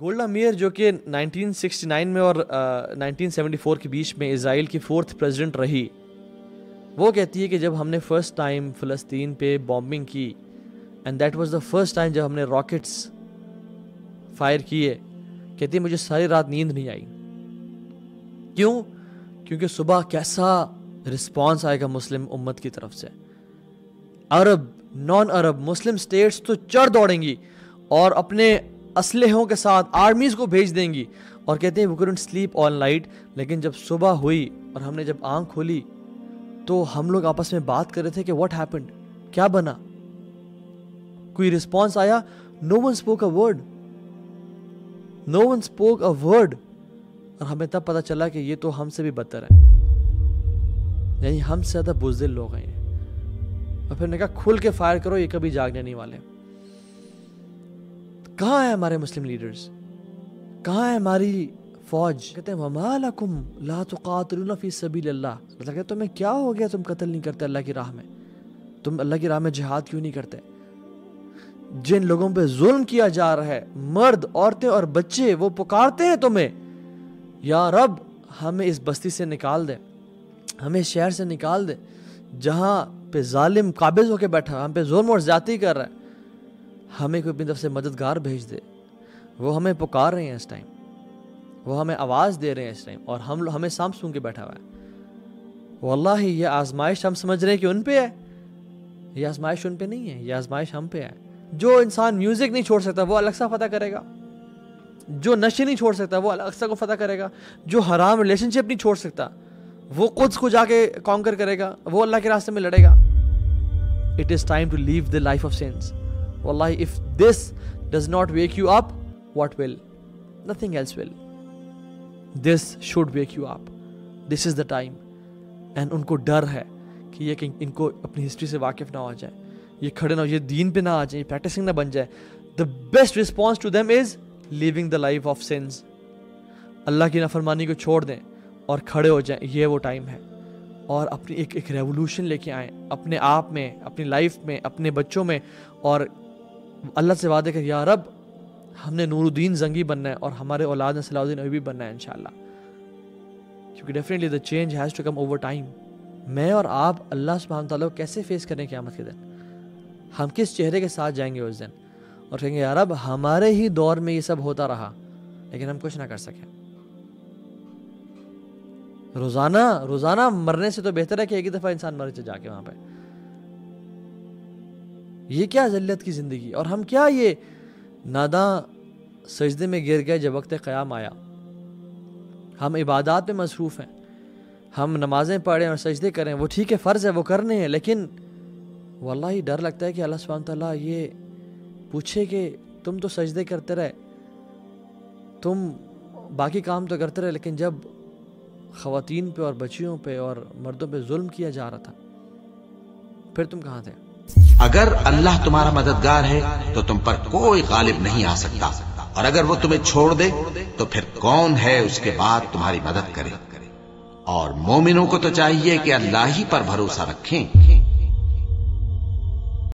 Golda mayor جو کہ 1969 میں اور 1974 کے بیچ میں اسرائیل کی 4th پریزیڈنٹ رہی، وہ کہتی ہے کہ جب ہم نے فرسٹ ٹائم فلسطین پہ بامبنگ کی، and that was the first time جب ہم نے راکٹس فائر کیے، کہتی ہے مجھے ساری رات نیند نہیں آئی. کیوں؟ کیونکہ صبح کیسا رسپانس آئے گا مسلم امت کی طرف سے. عرب، نان عرب، مسلم سٹیٹس تو چڑھ دوڑیں گی اور اپنے اسلحوں کے ساتھ آرمیز کو بھیج دیں گی، اور کہتے ہیں we couldn't sleep all night. لیکن جب صبح ہوئی اور ہم نے جب آنکھ کھولی تو ہم لوگ آپس میں بات کر رہے تھے کہ what happened، کیا بنا، کوئی رسپانس آیا؟ no one spoke a word، no one spoke a word. اور ہمیں تب پتا چلا کہ یہ تو ہم سے بھی بدتر ہے، یعنی ہم سے زیادہ بزدل لوگ ہیں. اور پھر نے کہا کھل کے فائر کرو، یہ کبھی جاگنے نہیں والے. کہاں ہیں ہمارے مسلم لیڈرز؟ کہاں ہے ہماری فوج؟ کہتے ہیں وَمَا لَكُمْ لَا تُقَاتِلُونَ فِي سَبِيلِ اللَّهِ. مطلب کہ تمہیں کیا ہو گیا، تم قتل نہیں کرتے اللہ کی راہ میں، تم اللہ کی راہ میں جہاد کیوں نہیں کرتے؟ جن لوگوں پہ ظلم کیا جا رہا ہے، مرد، عورتیں اور بچے، وہ پکارتے ہیں تمہیں یا رب ہمیں اس بستی سے نکال دے، ہمیں شہر سے نکال دے جہاں پہ ظالم قابض ہو کے بیٹھا، ہم پہ ظلم اور زیادتی کر رہا ہے، ہمیں کوئی اپنی طرف سے مددگار بھیج دے. وہ ہمیں پکار رہے ہیں اس ٹائم، وہ ہمیں آواز دے رہے ہیں اس ٹائم، اور ہمیں سانپ سون کے بیٹھا ہوا ہے. واللہ یہ آزمائش ہم سمجھ رہے ہیں کہ ان پہ ہے، یہ آزمائش ان پہ نہیں ہے، یہ آزمائش ہم پہ ہے. جو انسان میوزک نہیں چھوڑ سکتا وہ الیکسا فتح کرے گا، جو نشے نہیں چھوڑ سکتا وہ الیکسا کو فتح کرے گا، جو حرام ریلیشن شپ نہیں چھوڑ سکتا وہ قدس کو جا کے کانکر کرے گا، وہ اللہ کے راستے میں لڑے گا. It is time to leave the life of sins. Wallahi, if this does not wake you up, what will? Nothing else will. This should wake you up. This is the time. And ان کو ڈر ہے کہ یہ کہ ان کو اپنی history سے واقف نہ ہو جائے، یہ کھڑے نہ ہو، یہ دین پہ نہ آ جائے، یہ پریکٹسنگ نہ بن جائے. The best response to them is leaving the life of sins. اللہ کی نافرمانی کو چھوڑ دیں اور کھڑے ہو جائیں. یہ وہ ٹائم ہے، اور اپنی ایک ریولوشن لے کے آئیں اپنے آپ میں، اپنی لائف میں، اپنے بچوں میں، اور اللہ سے وعدے کہ یا رب ہم نے نور الدین زنگی بننا ہے اور ہمارے اولاد نے صلاح الدین ایوبی بننا ہے انشاءاللہ. کیونکہ definitely the change has to come over time. میں اور آپ اللہ سبحانہ تعالیٰ کو کیسے فیس کریں قیامت کے دن؟ ہم کس چہرے کے ساتھ جائیں گے اس دن اور کہیں گے یا رب ہمارے ہی دور میں یہ سب ہوتا رہا لیکن ہم کچھ نہ کر سکیں. روزانہ مرنے سے تو بہتر ہے کہ ایک ہی دفعہ انسان مر جا کے وہاں پہ. یہ کیا ذلت کی زندگی، اور ہم کیا یہ ناداں سجدے میں گر گئے جب وقت قیام آیا. ہم عبادات میں مصروف ہیں، ہم نمازیں پڑھیں اور سجدے کریں، وہ ٹھیک ہے، فرض ہے، وہ کرنے ہیں، لیکن واللہ ڈر لگتا ہے کہ اللہ سبحانہ تعالیٰ یہ پوچھے کہ تم تو سجدے کرتے رہے، تم باقی کام تو کرتے رہے، لیکن جب خواتین پہ اور بچیوں پہ اور مردوں پہ ظلم کیا جا رہا تھا پھر تم کہاں تھے؟ اگر اللہ تمہارا مددگار ہے تو تم پر کوئی غالب نہیں آ سکتا، اور اگر وہ تمہیں چھوڑ دے تو پھر کون ہے اس کے بعد تمہاری مدد کرے. اور مومنوں کو تو چاہیے کہ اللہ ہی پر بھروسہ رکھیں.